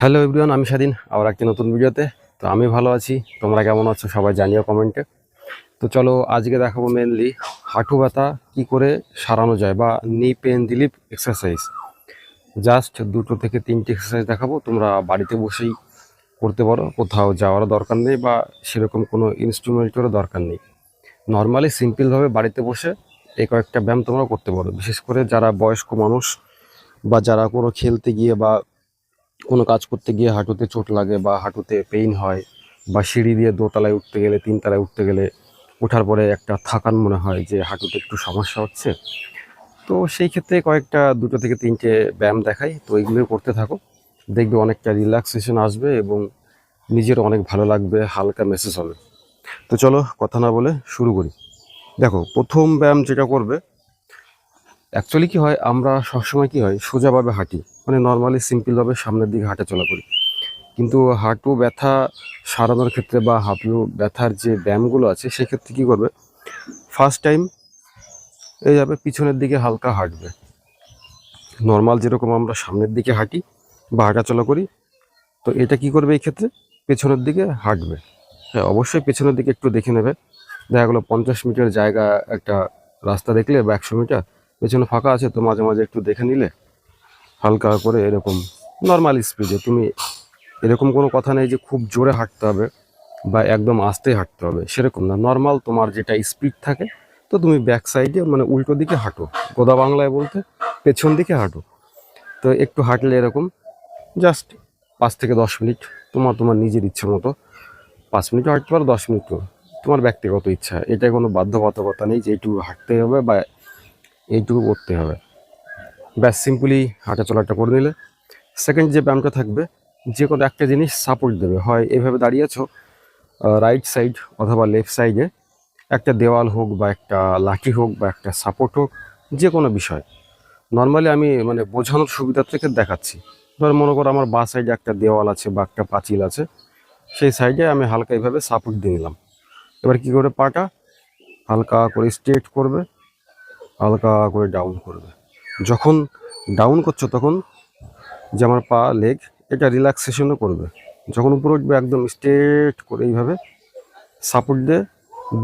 Hello everyone, আমি স্বাধীন আবার একটি নতুন ভিডিওতে। তো আমি ভালো আছি, তোমরা কেমন আছো সবাই জানিও কমেন্টে। তো চলো আজকে দেখাবো মেনলি হাঁটু ব্যথা কী করে সারানো যায় বা নি পেন রিলিফ এক্সারসাইজ। জাস্ট 2 থেকে 3টি এক্সারসাইজ দেখাবো, তোমরা বাড়িতে বসেই করতে পারো, কোথাও যাওয়ার দরকার নেই বা সেরকম কোনো ইনস্ট্রুমেন্টেরও দরকার নেই। নর্মালি সিম্পলভাবে বাড়িতে বসে এই কয়েকটা ব্যায়াম তোমরা করতে পারো, বিশেষ করে যারা বয়স্ক মানুষ বা যারা কোনো খেলতে গিয়ে বা কোনো কাজ করতে গিয়ে হাঁটুতে চোট লাগে বা হাঁটুতে পেইন হয়, বা সিঁড়ি দিয়ে দোতলায় উঠতে গেলে 3তলায় উঠতে গেলে ওঠার পরে একটা থাকান মনে হয় যে হাঁটুতে একটু সমস্যা হচ্ছে। তো সেই ক্ষেত্রে কয়েকটা 2 থেকে 3টে ব্যায়াম দেখাই, তো এইগুলো করতে থাকো, দেখবে অনেকটা রিল্যাক্সেশন আসবে এবং নিজের অনেক ভালো লাগবে, হালকা মেসেজ হবে। তো চলো কথা না বলে শুরু করি। দেখো, প্রথম ব্যায়াম যেটা করবে, অ্যাকচুয়ালি কী হয়, আমরা সবসময় কী হয় সোজাভাবে হাঁটি, মানে নর্মালি সিম্পলভাবে সামনের দিকে হাঁটা চলা করি। কিন্তু হাঁটু ব্যথা সারানোর ক্ষেত্রে বা হাঁটু ব্যথার যে ব্যায়ামগুলো আছে সেক্ষেত্রে কী করবে, ফার্স্ট টাইম যাবে পিছনের দিকে হালকা হাঁটবে। নর্মাল যেরকম আমরা সামনের দিকে হাঁটি বা হাঁটাচলা করি, তো এটা কি করবে এই ক্ষেত্রে পেছনের দিকে হাঁটবে। হ্যাঁ, অবশ্যই পেছনের দিকে একটু দেখে নেবে। দেখা গেলো 50 মিটার জায়গা একটা রাস্তা দেখলে বা 100 মিটার পেছনে ফাঁকা আছে, তো মাঝে মাঝে একটু দেখে নিলে হালকা করে এরকম নর্মাল স্পিডে। তুমি এরকম কোনো কথা নেই যে খুব জোরে হাঁটতে হবে বা একদম আস্তে হাঁটতে হবে, সেরকম না। নর্মাল তোমার যেটা স্পিড থাকে, তো তুমি ব্যাক সাইডে মানে উল্টো দিকে হাঁটো, গোদা বাংলায় বলতে পেছন দিকে হাঁটো। তো একটু হাঁটলে এরকম জাস্ট 5 থেকে 10 মিনিট, তোমার তোমার নিজের ইচ্ছে মতো 5 মিনিটও হাঁটতে পারো, 10 মিনিটও, তোমার ব্যক্তিগত ইচ্ছা। এটা কোনো বাধ্যবাধকতা নেই যে এইটুকু হাঁটতে হবে বা এইটুকু করতে হবে। ব্যাস সিম্পলি হাঁটা চলাটা করে নিলে সেকেন্ড যে ব্যায়ামটা থাকবে, যে কোনো একটা জিনিস সাপোর্ট দেবে। হয় এভাবে দাঁড়িয়েছো রাইট সাইড অথবা লেফট সাইডে, একটা দেওয়াল হোক বা একটা লাঠি হোক বা একটা সাপোর্ট হোক, যে কোনো বিষয়। নর্মালি আমি মানে বোঝানোর সুবিধা থেকে দেখাচ্ছি। ধর মনে করো আমার বাঁ সাইডে একটা দেওয়াল আছে বা একটা পাঁচিল আছে, সেই সাইডে আমি হালকা এইভাবে সাপোর্ট দিয়ে নিলাম। এবার কী করে পাটা হালকা করে স্ট্রেট করবে, হালকা করে ডাউন করবে। যখন ডাউন করছো তখন যে আমার পা লেগ এটা রিল্যাক্সেশনও করবে। যখন উপরে উঠবে একদম স্ট্রেট করে এইভাবে সাপোর্ট দিয়ে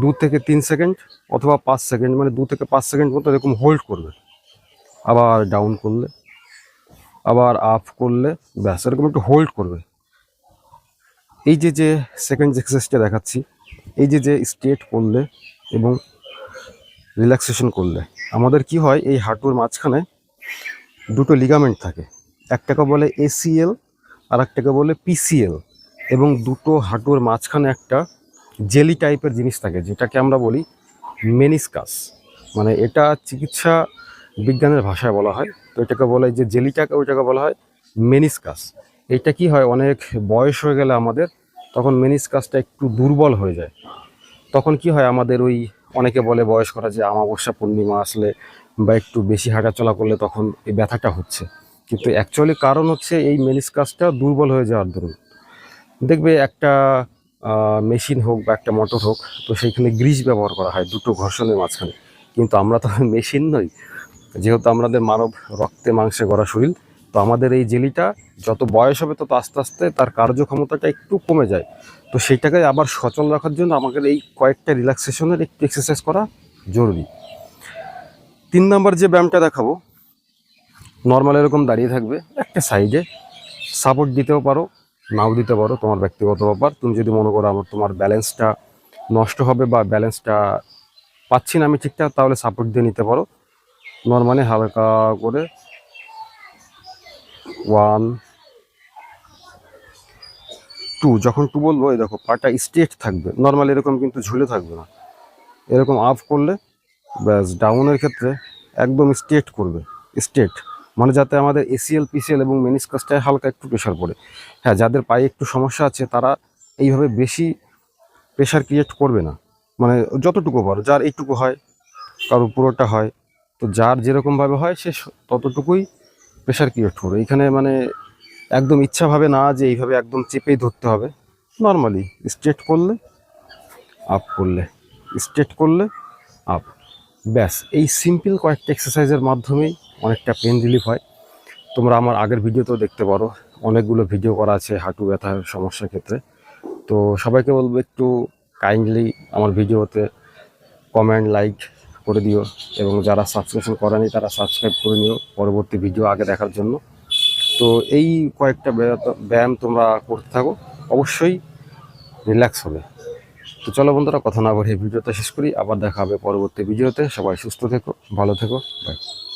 2 থেকে 3 সেকেন্ড অথবা 5 সেকেন্ড, মানে 2 থেকে 5 সেকেন্ড মতো এরকম হোল্ড করবে। আবার ডাউন করলে, আবার আপ করলে, ব্যাস এরকম একটু হোল্ড করবে। এই যে যে সেকেন্ড এক্সারসাইজটা দেখাচ্ছি, এই যে যে স্ট্রেট করলে এবং রিল্যাক্সেশন করলে আমাদের কি হয়, এই হাঁটুর মাঝখানে 2টো লিগামেন্ট থাকে। একটাকে বলে এসিএল আর একটাকে বলে পিসিএল, এবং দুটো হাঁটুর মাঝখানে একটা জেলি টাইপের জিনিস থাকে যেটাকে আমরা বলি মেনিসকাস। মানে এটা চিকিৎসা বিজ্ঞানের ভাষায় বলা হয়, তো এটাকে বলে যে জেলিটাকে, ওইটাকে বলা হয় মেনিসকাস। এটা কি হয়, অনেক বয়স হয়ে গেলে আমাদের তখন মেনিসকাসটা একটু দুর্বল হয়ে যায়। তখন কি হয় আমাদের ওই, অনেকে বলে বয়স্করা যে অমাবস্যা পূর্ণিমা আসলে বা একটু বেশি হাঁটাচলা করলে তখন এই ব্যথাটা হচ্ছে। কিন্তু অ্যাকচুয়ালি কারণ হচ্ছে এই মেনিসকাসটা দুর্বল হয়ে যাওয়ার দরুন। দেখবে একটা মেশিন হোক বা একটা মোটর হোক, তো সেইখানে গ্রিজ ব্যবহার করা হয় দুটো ঘর্ষণের মাঝখানে। কিন্তু আমরা তো মেশিন নই, যেহেতু আমাদের মানব রক্তে মাংসে গড়া শরীর, তো আমাদের এই জেলিটা যত বয়স হবে তত আস্তে আস্তে তার কার্যক্ষমতাটা একটু কমে যায়। তো সেইটাকে আবার সচল রাখার জন্য আমাদের এই কয়েকটা রিল্যাক্সেশনের একটু এক্সারসাইজ করা জরুরি। 3 নম্বর যে ব্যায়ামটা দেখাবো, নর্মাল এরকম দাঁড়িয়ে থাকবে, একটা সাইডে সাপোর্ট দিতেও পারো, নাও দিতে পারো, তোমার ব্যক্তিগত ব্যাপার। তুমি যদি মনে করো আমার তোমার ব্যালেন্সটা নষ্ট হবে বা ব্যালেন্সটা পাচ্ছি না আমি ঠিকঠাক, তাহলে সাপোর্ট দিয়ে নিতে পারো। নর্মালি হালকা করে 1 2, যখন 2 বলবো এই দেখো পাটা স্ট্রেট থাকবে, নর্মালি এরকম কিন্তু ঝুলে থাকবে না। এরকম আপ করলে ব্যাস, ডাউনের ক্ষেত্রে একদম স্ট্রেট করবে, স্ট্রেট, মানে যাতে আমাদের এসিএল পিসিএল এবং মেনিসকাসটায় হালকা একটু প্রেশার পড়ে। হ্যাঁ, যাদের পায়ে একটু সমস্যা আছে তারা এইভাবে বেশি প্রেশার ক্রিয়েট করবে না, মানে যতটুকু পারো। যার এইটুকু হয়, কারো পুরোটা হয়, তো যার যেরকমভাবে হয় সে ততটুকুই প্রেশার ক্রিয়েট করবে। এখানে মানে একদম ইচ্ছাভাবে না যে এইভাবে একদম চেপেই ধরতে হবে। নর্মালি স্ট্রেট করলে, আপ করলে, স্ট্রেট করলে, আপ, ব্যাস। এই সিম্পল কয়েকটা এক্সারসাইজের মাধ্যমেই অনেকটা পেন রিলিফ হয়। তোমরা আমার আগের ভিডিওতেও দেখতে পারো, অনেকগুলো ভিডিও করা আছে হাঁটু ব্যথার সমস্যার ক্ষেত্রে। তো সবাইকে বলবো একটু কাইন্ডলি আমার ভিডিওতে কমেন্ট লাইক করে দিও, এবং যারা সাবস্ক্রিপশন করেনি তারা সাবস্ক্রাইব করে নিও পরবর্তী ভিডিও আগে দেখার জন্য। তো এই কয়েকটা ব্যায়াম তোমরা করতে থাকো, অবশ্যই রিল্যাক্স হবে। তো চলো বন্ধুরা, কথা না বলে ভিডিওটা শেষ করি, আবার দেখা হবে পরবর্তী ভিডিওতে। সবাই সুস্থ থেকো, ভালো থেকো, বাই।